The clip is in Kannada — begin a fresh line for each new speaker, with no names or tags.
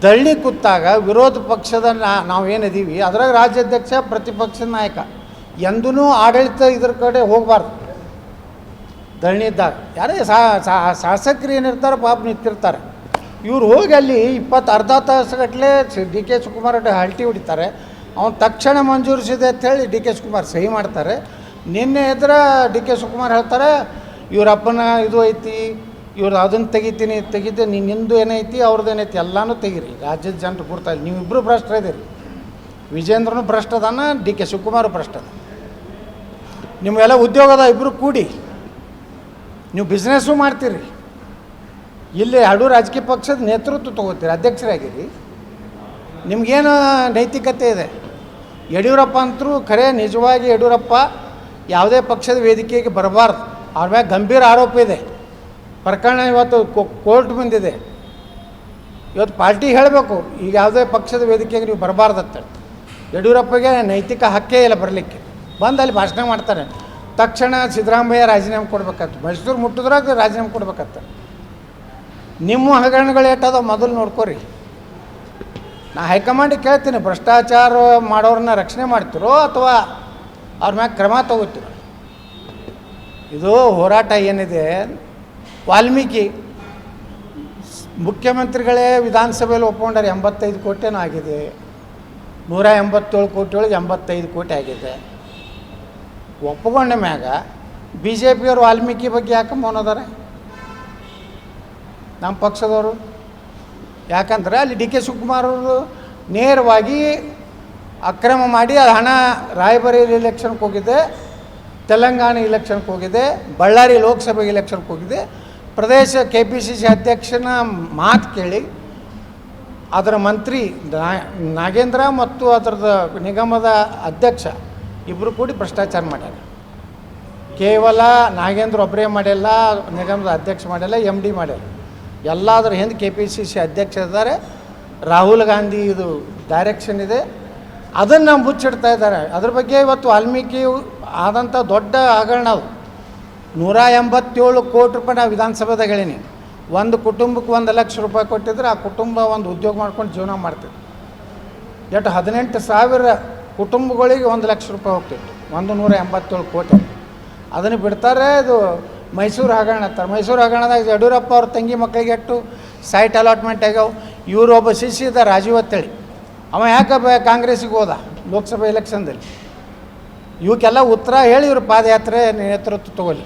ದಳ್ಳಿ ಕೂತಾಗ ವಿರೋಧ ಪಕ್ಷದ ನಾವೇನಿದ್ದೀವಿ ಅದ್ರಾಗ ರಾಜ್ಯಾಧ್ಯಕ್ಷ ಪ್ರತಿಪಕ್ಷದ ನಾಯಕ ಎಂದೂ ಆಡಳಿತ ಇದ್ರ ಕಡೆ ಹೋಗಬಾರ್ದು. ದಳ್ಳಿ ಇದ್ದಾಗ ಯಾರೇ ಶಾಸಕರು ಏನಿರ್ತಾರೆ ಪಾಪ ನಿಂತಿರ್ತಾರೆ, ಇವ್ರು ಹೋಗಿ ಅಲ್ಲಿ ಅರ್ಧ ತಾಸುಗಟ್ಟಲೆ ಡಿ ಕೆ ಶಿವಕುಮಾರ್ ಹಲ್ಟಿ ಹೊಡಿತಾರೆ. ಅವ್ನು ತಕ್ಷಣ ಮಂಜೂರಿಸಿದೆ ಅಂಥೇಳಿ ಡಿ ಕೆ ಶಿವಕುಮಾರ್ ಸಹಿ ಮಾಡ್ತಾರೆ. ನಿನ್ನೆ ಎದುರು ಡಿ ಕೆ ಶಿವಕುಮಾರ್ ಹೇಳ್ತಾರೆ ಇವರಪ್ಪನ ಇದು ಐತಿ, ಇವ್ರು ಅದನ್ನು ತೆಗಿದ್ದೆ ನಿಂದು ಏನೈತಿ ಅವ್ರದ್ದು ಏನೈತಿ ಎಲ್ಲನೂ ತೆಗೀರಿ. ರಾಜ್ಯದ ಜನರು ಗುರ್ತಾಯಿಲ್ಲ, ನೀವಿಬ್ಬರು ಭ್ರಷ್ಟರಿದ್ದೀರಿ. ವಿಜೇಂದ್ರನು ಭ್ರಷ್ಟದಾನ, ಡಿ ಕೆ ಶಿವಕುಮಾರ್ ಭ್ರಷ್ಟದ. ನಿಮಗೆಲ್ಲ ಉದ್ಯೋಗದ ಇಬ್ಬರು ಕೂಡಿ ನೀವು ಬಿಸ್ನೆಸ್ಸು ಮಾಡ್ತೀರಿ, ಇಲ್ಲಿ ಎರಡೂ ರಾಜಕೀಯ ಪಕ್ಷದ ನೇತೃತ್ವ ತೊಗೋತೀರಿ, ಅಧ್ಯಕ್ಷರಾಗಿರಿ. ನಿಮಗೇನು ನೈತಿಕತೆ ಇದೆ? ಯಡಿಯೂರಪ್ಪ ಅಂತರೂ ಖರೆ ನಿಜವಾಗಿ ಯಡಿಯೂರಪ್ಪ ಯಾವುದೇ ಪಕ್ಷದ ವೇದಿಕೆಗೆ ಬರಬಾರ್ದು. ಅವ್ರ ಮ್ಯಾಗ ಗಂಭೀರ ಆರೋಪ ಇದೆ. ಪ್ರಕರಣ ಇವತ್ತು ಕೋರ್ಟ್ ಬಂದಿದೆ. ಇವತ್ತು ಪಾರ್ಟಿ ಹೇಳಬೇಕು ಈಗ ಯಾವುದೇ ಪಕ್ಷದ ವೇದಿಕೆಗೆ ನೀವು ಬರಬಾರ್ದತ್ತೇಳಿ. ಯಡಿಯೂರಪ್ಪಗೆ ನೈತಿಕ ಹಕ್ಕೇ ಇಲ್ಲ ಬರಲಿಕ್ಕೆ. ಬಂದು ಅಲ್ಲಿ ಭಾಷಣ ಮಾಡ್ತಾರೆ, ತಕ್ಷಣ ಸಿದ್ದರಾಮಯ್ಯ ರಾಜೀನಾಮೆ ಕೊಡ್ಬೇಕಾಗ್ತದೆ. ಮೈಸೂರು ಮುಟ್ಟಿದ್ರಾಗ ರಾಜೀನಾಮೆ ಕೊಡ್ಬೇಕಾಗ್ತದೆ. ನಿಮ್ಮ ಹಗರಣಗಳು ಏಟದ ಮೊದಲು ನೋಡ್ಕೊರಿ. ನಾ ಹೈಕಮಾಂಡಿಗೆ ಕೇಳ್ತೀನಿ, ಭ್ರಷ್ಟಾಚಾರ ಮಾಡೋರನ್ನ ರಕ್ಷಣೆ ಮಾಡ್ತಿರೋ ಅಥವಾ ಅವ್ರ ಮ್ಯಾಗ ಕ್ರಮ ತಗೋತೀರೋ? ಇದು ಹೋರಾಟ ಏನಿದೆ, ವಾಲ್ಮೀಕಿ ಮುಖ್ಯಮಂತ್ರಿಗಳೇ ವಿಧಾನಸಭೆಯಲ್ಲಿ ಒಪ್ಕೊಂಡಾರೆ 85 ಕೋಟಿನೂ ಆಗಿದೆ. 187 ಕೋಟಿ ಒಳಗೆ 85 ಕೋಟಿ ಆಗಿದೆ. ಒಪ್ಕೊಂಡ ಮ್ಯಾಗ ಬಿ ಜೆ ಪಿಯವರು ವಾಲ್ಮೀಕಿ ಬಗ್ಗೆ ಯಾಕೆ ಮೌನದಾರೆ? ನಮ್ಮ ಪಕ್ಷದವರು ಯಾಕಂದ್ರೆ ಅಲ್ಲಿ ಡಿ ಕೆ ಶಿವಕುಮಾರ್ ಅವರು ನೇರವಾಗಿ ಅಕ್ರಮ ಮಾಡಿ ಅದು ಹಣ ರಾಯಬರೇಲಿ ಎಲೆಕ್ಷನ್ಗೆ ಹೋಗಿದೆ, ತೆಲಂಗಾಣ ಇಲೆಕ್ಷನ್ಗೆ ಹೋಗಿದೆ, ಬಳ್ಳಾರಿ ಲೋಕಸಭೆ ಇಲೆಕ್ಷನ್ಗೆ ಹೋಗಿದೆ. ಪ್ರದೇಶ KPCC ಅಧ್ಯಕ್ಷನ ಮಾತು ಕೇಳಿ ಅದರ ಮಂತ್ರಿ ನಾಗೇಂದ್ರ ಮತ್ತು ಅದರದ ನಿಗಮದ ಅಧ್ಯಕ್ಷ ಇಬ್ಬರು ಕೂಡಿ ಭ್ರಷ್ಟಾಚಾರ ಮಾಡ್ಯಾರ. ಕೇವಲ ನಾಗೇಂದ್ರ ಒಬ್ಬರೇ ಮಾಡಿಲ್ಲ, ನಿಗಮದ ಅಧ್ಯಕ್ಷ ಮಾಡಿಲ್ಲ, MD ಮಾಡ್ಯಾರ. ಎಲ್ಲಾದ್ರ ಹಿಂದೆ KPCC ಅಧ್ಯಕ್ಷ ಇದ್ದಾರೆ. ರಾಹುಲ್ ಗಾಂಧಿ ಇದು ಡೈರೆಕ್ಷನ್ ಇದೆ, ಅದನ್ನು ಮುಚ್ಚಿಡ್ತಾ ಇದ್ದಾರೆ. ಅದ್ರ ಬಗ್ಗೆ ಇವತ್ತು ವಾಲ್ಮೀಕಿ ಆದಂಥ ದೊಡ್ಡ ಹಗರಣ ಅದು. 187 ಕೋಟಿ ರೂಪಾಯಿ ನಾವು ವಿಧಾನಸಭೆದಾಗ ಹೇಳೀನಿ. ಒಂದು ಕುಟುಂಬಕ್ಕೆ 1 ಲಕ್ಷ ರೂಪಾಯಿ ಕೊಟ್ಟಿದ್ರೆ ಆ ಕುಟುಂಬ ಒಂದು ಉದ್ಯೋಗ ಮಾಡ್ಕೊಂಡು ಜೀವನ ಮಾಡ್ತಿತ್ತು. ಎಷ್ಟು 18,000 ಕುಟುಂಬಗಳಿಗೆ 1 ಲಕ್ಷ ರೂಪಾಯಿ ಹೋಗ್ತಿತ್ತು. 187 ಕೋಟಿ ಅದನ್ನು ಬಿಡ್ತಾರೆ. ಇದು ಮೈಸೂರು ಹಗರಣ ಅಂತಾರೆ. ಮೈಸೂರು ಹಗರಣದಾಗ ಯಡಿಯೂರಪ್ಪ ಅವ್ರ ತಂಗಿ ಮಕ್ಕಳಿಗೆ ಎಷ್ಟು ಸೈಟ್ ಅಲಾಟ್ಮೆಂಟ್ ಆಗ್ಯಾವ. ಇವರು ಒಬ್ಬ ಶಿಷ್ಯ ಇದ್ದ ರಾಜೀವ್ ಅಂತೇಳಿ, ಅವ ಯಾಕೆ ಕಾಂಗ್ರೆಸ್ಸಿಗೆ ಹೋದ ಲೋಕಸಭೆ ಎಲೆಕ್ಷನ್ದಲ್ಲಿ. ಇವಕ್ಕೆಲ್ಲ ಉತ್ತರ ಹೇಳಿ ಇವರು ಪಾದಯಾತ್ರೆ ನೇತೃತ್ವ ತಗೊಳ್ಳಿ.